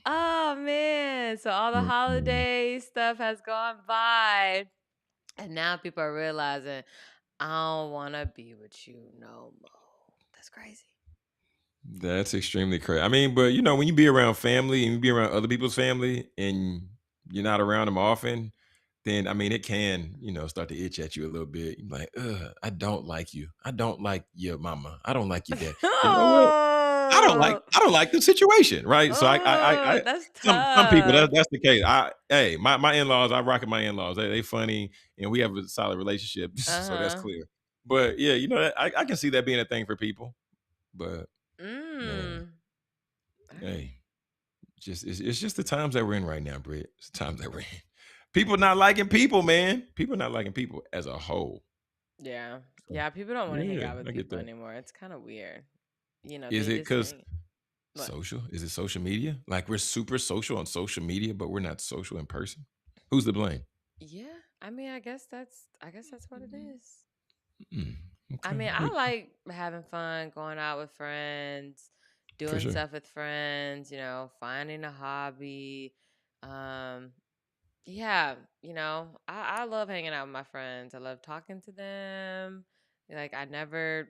oh man, so all the Mm-mm. holiday stuff has gone by, and now people are realizing I don't want to be with you no more. That's crazy. That's extremely crazy. I mean, but when you be around family and you be around other people's family and you're not around them often, then I mean it can, start to itch at you a little bit. You're like, ugh, I don't like you. I don't like your mama. I don't like your dad. You know what? Oh, I don't like the situation, right? So oh, I that's some people tough. that's the case. Hey, my in-laws, I rock with my in-laws. They funny and we have a solid relationship, so that's Uh-huh. clear. But yeah, I can see that being a thing for people. But man, Mm. All right. hey, it's just the times that we're in right now, Britt. It's the times that we're in. People not liking people, man. People not liking people as a whole. Yeah. So, Yeah, people don't want to hang yeah, out with I get people that. anymore. It's kind of weird. Is They it just because hang. What? social? Is it social media? Like we're super social on social media, but we're not social in person. Who's to blame? Yeah. I mean, I guess that's what it is. Mm, I okay, mean, I like having fun, going out with friends, for doing sure. stuff with friends, finding a hobby. Um, Yeah, I love hanging out with my friends. I love talking to them. Like I never,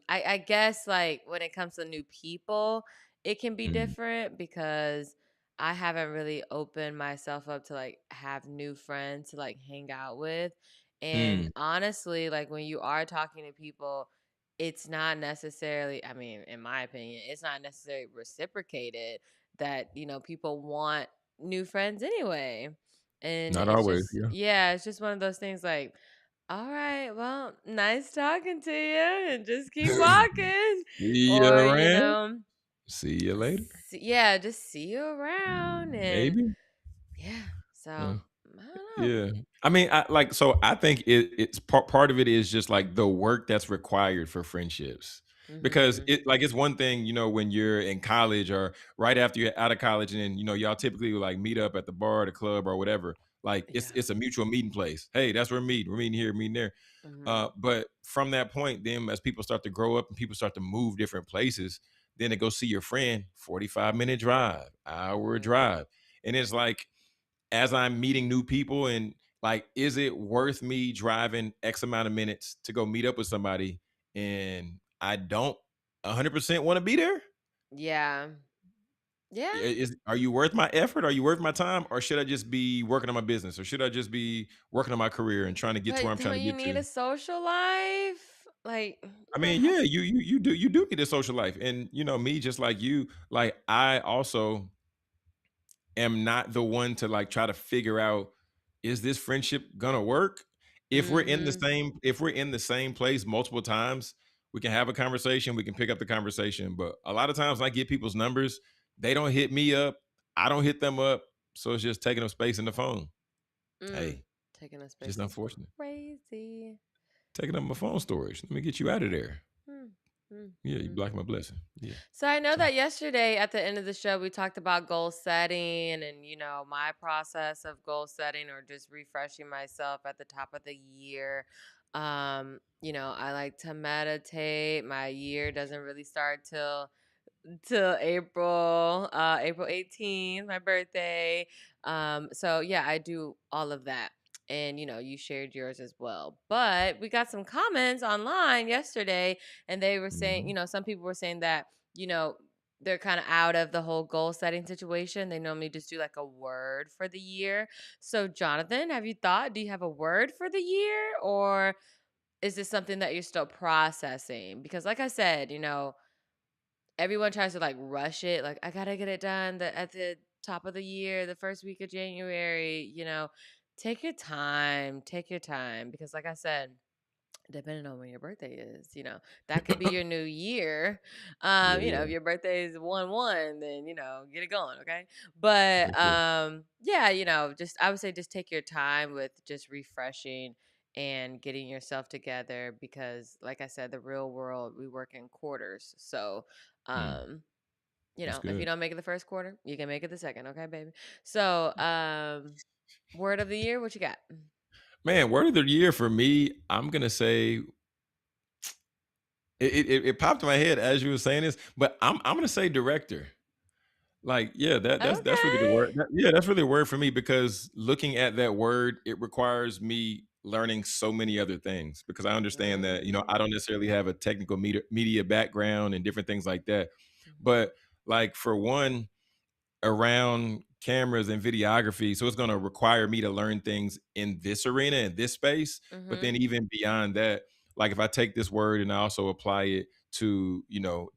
I guess like when it comes to new people, it can be Mm, different because I haven't really opened myself up to like have new friends to like hang out with. And mm, honestly, like when you are talking to people, it's not necessarily, I mean, in my opinion, it's not necessarily reciprocated that, people want new friends anyway. And not it's always. just, Yeah. yeah, it's just one of those things like, all right, well, nice talking to you and just keep walking. See you Or, around. See you later. yeah, just see you around. And Maybe. yeah, so Uh, I don't know. Yeah. I mean, I think it's part of it is just like the work that's required for friendships. Because Mm-hmm. it's one thing, when you're in college or right after you're out of college and then, y'all typically like meet up at the bar, the club or whatever. Like it's Yeah. it's a mutual meeting place. Hey, that's where we meet. We're meeting here, meeting there. Mm-hmm. But from that point, then as people start to grow up and people start to move different places, then to go see your friend, 45-minute drive, hour Right. drive. And it's like as I'm meeting new people and like, is it worth me driving X amount of minutes to go meet up with somebody and I don't 100% want to be there? Yeah. Yeah. Are you worth my effort? Are you worth my time? Or should I just be working on my business? Or should I just be working on my career and trying to get to where But I'm trying to don't you get need to? a social life? Like, I you gotta mean, have. yeah, you do need a social life. And me, just like you, like I also am not the one to like try to figure out, is this friendship gonna work? Mm-hmm. If we're in the same place multiple times, we can have a conversation, we can pick up the conversation. But a lot of times when I get people's numbers, they don't hit me up, I don't hit them up. So it's just taking up space in the phone. Mm. Hey, Taking up it's just space is unfortunate. crazy. Taking up my phone storage. Let me get you out of there. Mm, mm, Yeah, you mm. blocked my blessing. Yeah. So I know So that yesterday at the end of the show we talked about goal setting and my process of goal setting or just refreshing myself at the top of the year. I like to meditate. My year doesn't really start till April 18th, my birthday. So yeah, I do all of that. And you shared yours as well. But we got some comments online yesterday, and they were saying, mhm. some people were saying that, you know, they're kind of out of the whole goal setting situation. They normally just do like a word for the year. So, Jonathan, do you have a word for the year, or is this something that you're still processing? Because, like I said, everyone tries to like rush it. Like, I gotta get it done at the top of the year, the first week of January. Take your time. Take your time. Because, like I said, depending on when your birthday is, that could be your new year. Yeah, If yeah, your birthday is 1/1, then get it going, okay? for But sure. yeah, just I would say just take your time with just refreshing and getting yourself together because like I said, the real world, we work in quarters. So Mm, um that's if you good. don't make it the first quarter, you can make it the second, okay, baby? So word of the year, what you got? Man, word of the year for me, I'm gonna say it popped in my head as you were saying this, but I'm gonna say director. Like, yeah, that's really the Okay. word. Yeah, that's really a word for me because looking at that word, it requires me learning so many other things because I understand that, I Mm-hmm. don't necessarily have a technical media background and different things like that. Mm-hmm. But like for one, around cameras and videography. So it's going to require me to learn things in this arena, in this space. But Mm-hmm. then even beyond that, like if I take this word and I also apply it to,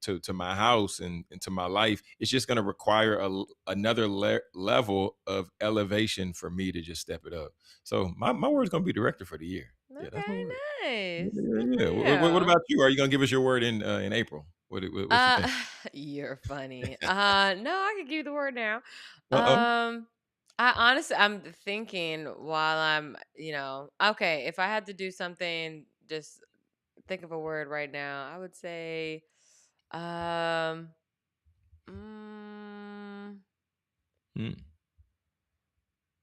to my house and to my life, it's just going to require another level of elevation for me to just step it up. So my word is going to be director for the year. Yeah, that's my Okay, word. Yeah, nice. Good yeah, for yeah. What you. about you? Are you going to give us your word in April? What you Uh, think? you're funny. No, I can give you the word now. Uh-oh. I'm thinking while okay, if I had to do something, just think of a word right now. I would say, um, mm, Hmm.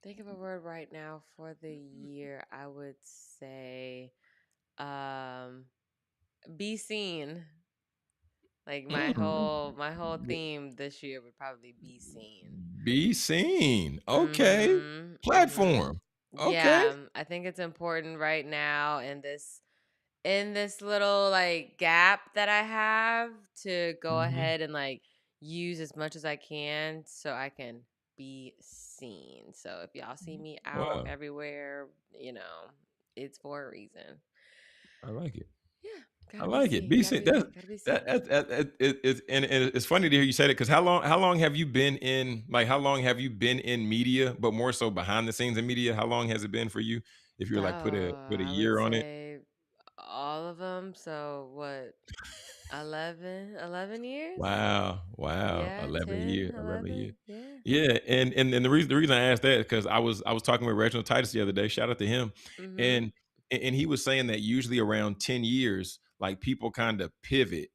think of a word right now for the year. I would say, um, be seen. Like my whole Mm. theme this year would probably be seen. Be seen. Okay. Mhm. Mhm. Platform. Okay. Yeah, I think it's important right now in this little like gap that I have to go Mhm. ahead and like use as much as I can so I can be seen. So if y'all see me out Wow. everywhere, it's for a reason. I like it. Yeah, I gotta be like it. seen. Be Gotta seen. be gotta be seen. And it's funny to hear you say that because how long have you been in how long have you been in media, but more so behind the scenes in media? How long has it been for you? If you're like put a I would year on it. say all of them. So what, 11 years? Wow, wow, Yeah, 11 10, years, 11 years. 11. Yeah. Yeah, and the reason I asked that because I was talking with Reginald Titus the other day. Shout out to him, Mm-hmm. and he was saying that usually around 10 years, like people kind of pivot.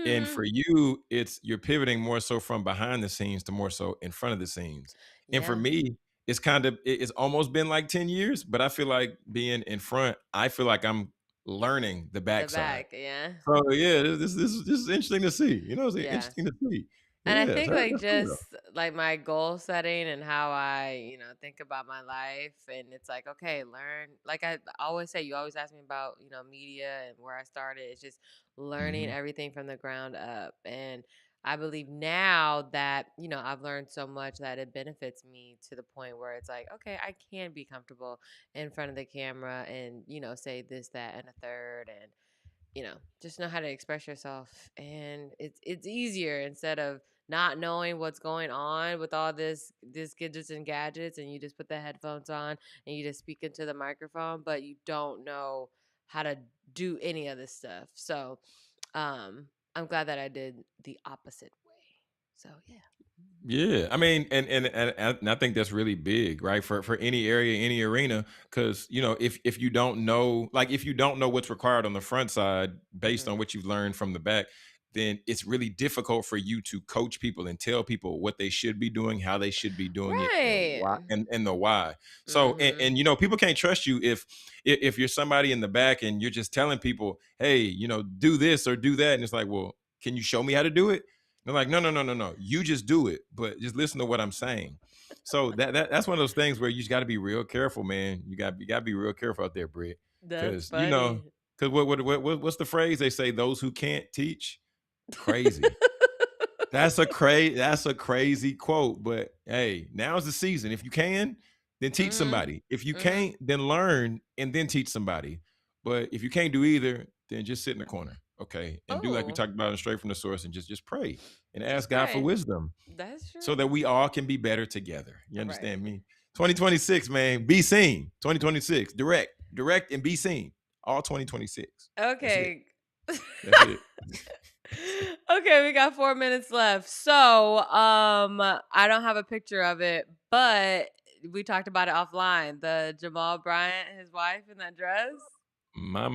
And Mm-hmm. for you, you're pivoting more so from behind the scenes to more so in front of the scenes. And for Yeah. me, it's almost been like 10 years, but I feel like being in front, I feel like I'm learning the The backside. back. Yeah. So yeah, this is interesting to see. It's Yeah. interesting to see. And I Yeah, think so like that's cool though. just like my goal setting and how I, think about my life and it's like, okay, learn. Like I always say, you always ask me about, media and where I started. It's just learning Mhm. everything from the ground up. And I believe now that, I've learned so much that it benefits me to the point where it's like, okay, I can be comfortable in front of the camera and, say this, that, and a third, and just know how to express yourself. And it's easier instead of not knowing what's going on with all this gadgets and gadgets, and you just put the headphones on and you just speak into the microphone, but you don't know how to do any of this stuff. So I'm glad that I did the opposite way. So yeah. Yeah, I mean, and I think that's really big, right? For any area, any arena, because if you don't know, like if you don't know what's required on the front side based on Hmm. what you've learned from the back, then it's really difficult for you to coach people and tell people what they should be doing, how they should be doing it, and Right. why, and the why. So, Hmm. people can't trust you if you're somebody in the back and you're just telling people, hey, do this or do that, and it's like, well, can you show me how to do it? They're like, no, no, no, no, no. You just do it, but just listen to what I'm saying. So that's one of those things where you just got to be real careful, man. You got to be real careful out there, Britt, That's because funny. because what's the phrase they say? Those who can't teach, crazy. That's a crazy quote, but hey, now's the season. If you can, then teach Hmm. somebody. If you Hmm. can't, then learn and then teach somebody. But if you can't do either, then just sit in the corner, okay? And do like we Oh, talked about straight from the source and just pray and just ask God for pray. wisdom That's so true. that we all can be better together. You understand Right. me? 2026, man, be seen. 2026, direct and be seen. All 2026. That's it. Okay. That's it. Okay, we got 4 minutes left. So, I don't have a picture of it, but we talked about it offline. The Jamal Bryant, his wife in that dress. My.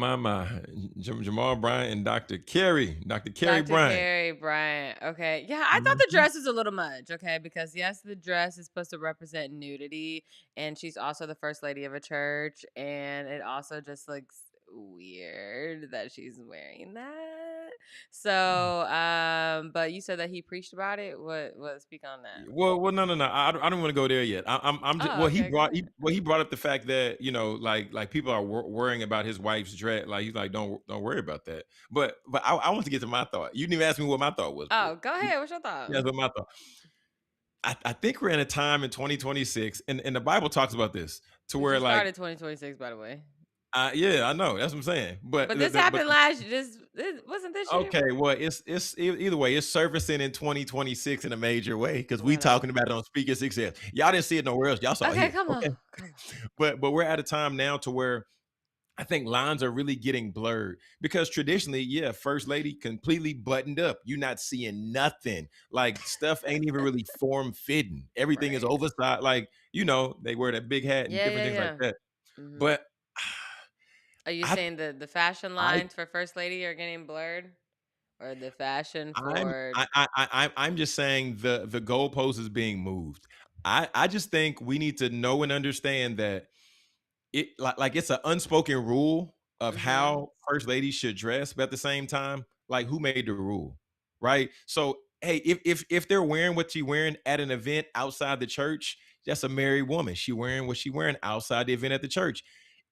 Jamal Bryant and Dr. Kerry Dr. Bryant. Carrie Bryant. Okay. Yeah, I thought the Mhm. dress is a little much. Okay. Because, yes, the dress is supposed to represent nudity. And she's also the first lady of a church. And it also just looks weird that she's wearing that. So, but you said that he preached about it. What speak on that? Well, no, no, no. I don't want to go there yet. I'm just, Oh, okay. Go ahead. he brought up the fact that like people are worrying about his wife's dress. Like he's like, don't worry about that. But I want to get to my thought. You didn't even ask me what my thought was, Britt. Oh, go ahead. What's your thought? Yeah, what my thought. I think we're in a time in 2026, and the Bible talks about this to We where just like, started 2026, by the way. yeah, I know that's what I'm saying. But But this happened last year. This wasn't this year. okay, well, either way, it's surfacing in 2026 in a major way because we Whatever. talking about it on Speaker Success. Y'all didn't see it nowhere else. Y'all saw it Okay, here. come on. Okay. Come on. But we're at a time now to where I think lines are really getting blurred because traditionally, yeah, first lady completely buttoned up. You're not seeing nothing. Like stuff ain't even really form fitting. Everything is Right. oversized. Like, they wear that big hat and Yeah, different yeah, things like yeah. that. Hmm. But Are you I saying the fashion I lines for first lady are getting blurred, or the fashion I'm for? I'm just saying the goalpost is being moved. I just think we need to know and understand that it like it's an unspoken rule of Hmm. how first ladies should dress, but at the same time, like who made the rule, right? So hey, if they're wearing what she wearing at an event outside the church, that's a married woman. She wearing what she wearing outside the event at the church.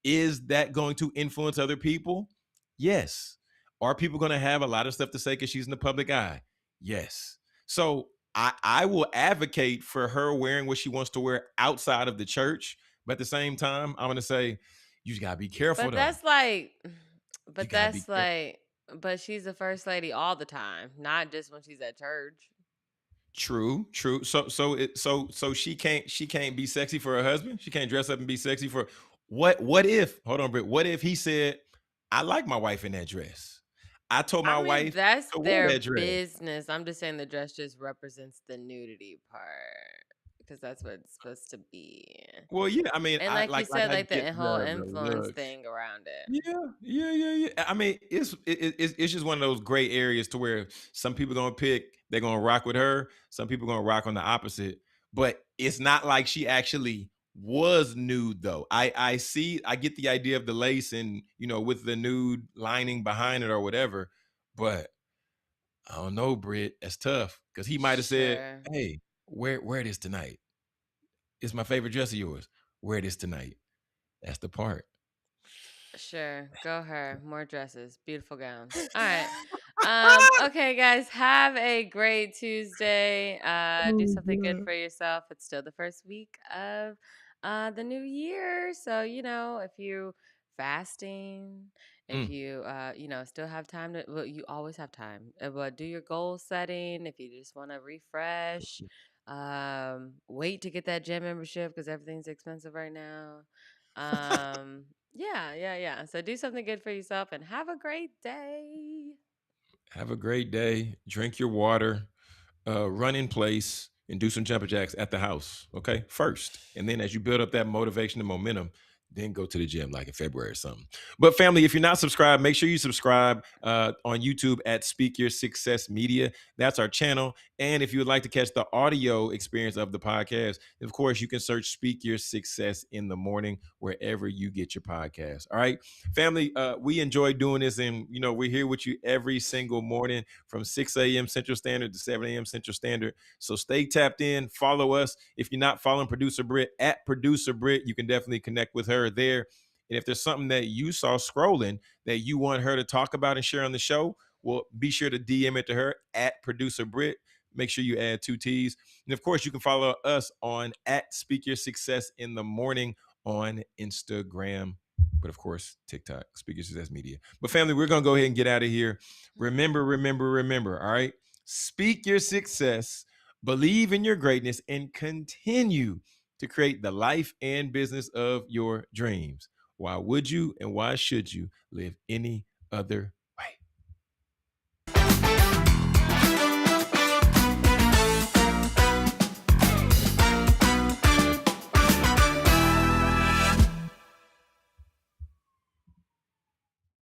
Is that going to influence other people? Yes. Are people going to have a lot of stuff to say because she's in the public eye? Yes. So I will advocate for her wearing what she wants to wear outside of the church, but at the same time, I'm gonna say you just gotta be careful But though. that's like, You but gotta be that's careful. like, but she's the first lady all the time, not just when she's at church. True, true. So she can't be sexy for her husband. She can't dress up and be sexy for what if, hold on, Britt, what if he said, I like my wife in that dress. I told I my mean, wife that's to wear that their dress. business. I'm just saying the dress just represents the nudity part because that's what it's supposed to be. Well, yeah, I mean, And I like you like said, I like get the whole the influence looks. thing around it. Yeah, yeah. I mean, it's just one of those gray areas to where some people gonna pick, they're gonna rock with her. Some people gonna rock on the opposite. But it's not like she actually was nude though. I get the idea of the lace and with the nude lining behind it or whatever. But I don't know, Britt. That's tough because he might have said, Sure. "Hey, wear this tonight. It's my favorite dress of yours. Wear this tonight." That's the part. Sure. Go her. More dresses. Beautiful gowns. All right. Okay, guys, have a great Tuesday. Do Oh, something good God. for yourself. It's still the first week of the new year. So, if you fasting, if Mm. you still have time to, well, you always have time. But do your goal setting if you just want to refresh. Wait to get that gym membership because everything's expensive right now. Yeah, yeah, yeah. So do something good for yourself and have a great day. Have a great day. Drink your water. Run in place and do some jumper jacks at the house, okay? First. And then as you build up that motivation and momentum, then go to the gym like in February or something. But family, if you're not subscribed, make sure you subscribe on YouTube at Speak Your Success Media. That's our channel. And if you would like to catch the audio experience of the podcast, of course, you can search Speak Your Success in the Morning wherever you get your podcast. All right, family, we enjoy doing this, and we're here with you every single morning from 6 a.m. Central Standard to 7 a.m. Central Standard. So stay tapped in, follow us. If you're not following Producer Britt at Producer Britt, you can definitely connect with her there. And if there's something that you saw scrolling that you want her to talk about and share on the show, well, be sure to DM it to her at Producer Britt. Make sure you add 2 T's. And of course, you can follow us on at Speak Your Success in the Morning on Instagram. But of course, TikTok, Speak Your Success Media. But family, we're going to go ahead and get out of here. Remember, all right? Speak your success, believe in your greatness, and continue to create the life and business of your dreams. Why would you and why should you live any other